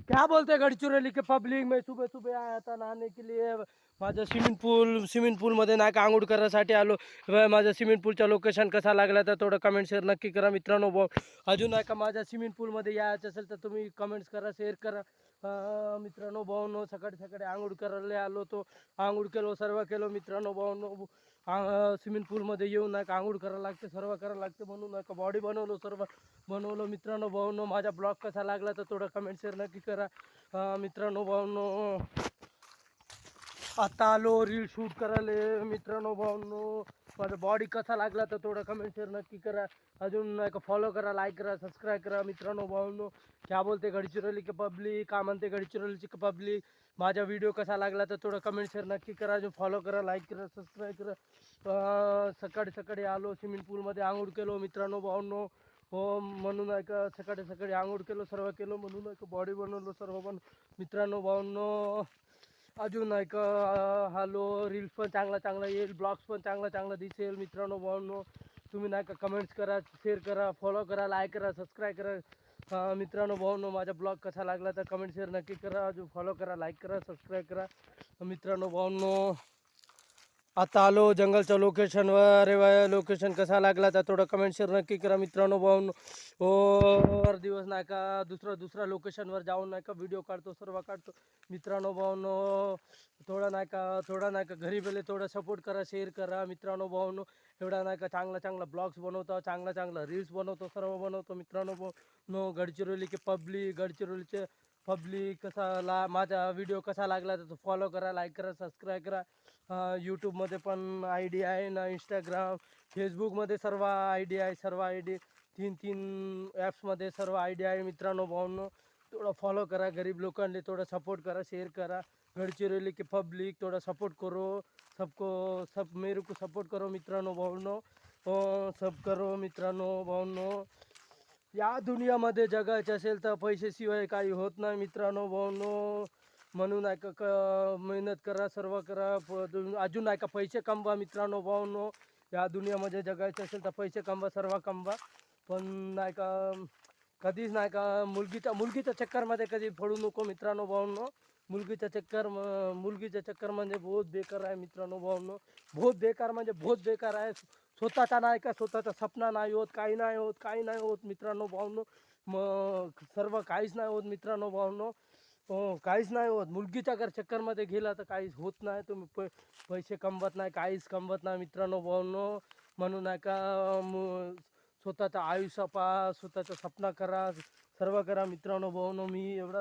क्या बोलते हैं गडचिरोली के पब्लिक, मैं सुबह सुबह आया था नहाने के लिए. माझं स्विमिंग पूलमध्ये नाही का आंघोळ करायसाठी आलो. माझ्या स्विमिंग पूलचा लोकेशन कसा लागला तर थोडं कमेंट शेअर नक्की करा मित्रांनो. अजून नाही का माझ्या स्विमिंग पूलमध्ये यायचं असेल तर तुम्ही कमेंट्स करा, शेअर करा. मित्रांनो भाऊंनो, सकाळी सकाळी आंघोळ करायला आलो तो. आंघोळ केलो, सर्व केलो मित्रांनो भाऊंनो. स्विमिंग पूलमध्ये येऊन नाही का आंघोळ करायला लागते, सर्व करायला लागते, म्हणून नाही का बॉडी बनवलो, सर्व बनवलं मित्रांनो भाऊंनो. माझा ब्लॉग कसा लागला तर थोडं कमेंट शेअर नक्की करा. मित्रांनो भाऊंनो, आता आलो रील शूट करायला मित्रांनो भाऊंनो. माझा बॉडी कसा लागला तर थोडं कमेंट शेअर नक्की करा. अजून नाही का फॉलो करा, लाईक करा, सबस्क्राईब करा मित्रांनो भाऊंनो. क्या बोलते गडचिरोली के पब्लिक, काय म्हणते गडचिरोलीची पब्लिक. माझा व्हिडिओ कसा लागला तर थोडं कमेंट शेअर नक्की करा. अजून फॉलो करा, लाईक करा, सबस्क्राईब करा. सकाळी सकाळी आलो स्विमिंग पूलमध्ये आंघोळ केलो मित्रांनो भाऊंनो. हो, म्हणून नाही का सकाळी सकाळी आंघोळ केलो, सर्व केलो, म्हणून नाही का बॉडी बनवलो, सर्व मित्रांनो भाऊंनो. अजून नाही का हॅलो, रील्स पण चांगला चांगला येईल, ब्लॉग्स पण चांगला चांगला दिसेल मित्रांनो भाऊंनो. तुम्ही नाही का कमेंट्स करा, शेअर करा, फॉलो करा, लाईक करा, सबस्क्राईब करा. मित्रांनो भाऊंनो, माझा ब्लॉग कसा लागला तर कमेंट शेअर नक्की करा. अजून फॉलो करा, लाईक करा, सबस्क्राईब करा मित्रांनो भाऊंनो. आता आलो जंगलच्या लोकेशनवर. लोकेशन कसा लागला तर थोडं कमेंट शेअर नक्की करा मित्रांनो भाऊंनो. हर दिवस नाही का दुसऱ्या लोकेशनवर जाऊन नाही का व्हिडिओ काढतो, सर्व काढतो मित्रांनो भाऊंनो. थोडा नाही का घरी गेले थोडं सपोर्ट करा, शेअर करा मित्रांनो भाऊंनो. एवढा नाही का चांगला चांगला ब्लॉग्स बनवतो, चांगला चांगला रील्स बनवतो, सर्व बनवतो मित्रांनो भाऊंनो. गडचिरोलीचे पब्लिक माझा व्हिडिओ कसा लागला तर फॉलो करा, लाईक करा, सबस्क्राईब करा. यूट्यूबमध्ये पण आय डी आहे ना, इंस्टाग्राम, फेसबुकमध्ये सर्व आय डी आहे, सर्व आय डी 3 ॲप्समध्ये सर्व आय डी आहे मित्रांनो भाऊंनो. थोडं फॉलो करा, गरीब लोकांना थोडं सपोर्ट करा, शेअर करा. गडचिरोली के पब्लिक थोड़ा सपोर्ट करो, सब मेरे को सपोर्ट करो मित्रांनो भाऊंनो. सब करो मित्रांनो भाऊंनो. या दुनियामध्ये जगायचं असेल तर पैशाशिवाय काही होत नाही मित्रांनो भाऊंनो. म्हणून नाही का मेहनत करा, सर्व करा. अजून नाही का पैसे कमवा मित्रांनो भाऊंनो. या दुनियामध्ये जगायचं असेल तर पैसे कमवा, सर्व कमवा. पण नाही का कधीच नाही का मुलगीच्या चक्करमध्ये कधी पडू नको मित्रांनो भाऊंनो. मुलगीच्या चक्कर म्हणजे बहुत बेकार आहे मित्रांनो भाऊंनो. बहुत बेकार म्हणजे बहुत बेकार आहे. स्वतःचा नाही का स्वतःचा सपना नाही होत, काही नाही होत मित्रांनो भाऊंनो. मग सर्व काहीच नाही होत मित्रांनो भाऊंनो. काहीच नाही होत. मुलगीच्या चक्करमध्ये गेला तर काहीच होत नाही. तुम्ही पैसे कमवत नाही, काहीच कमवत नाही मित्रांनो भाऊंनो. म्हणून नाही का स्वतःचं आयुष्य पहा, स्वतःचं सपना करा, सर्व करा मित्रांनो भाऊंनो. मी एवढा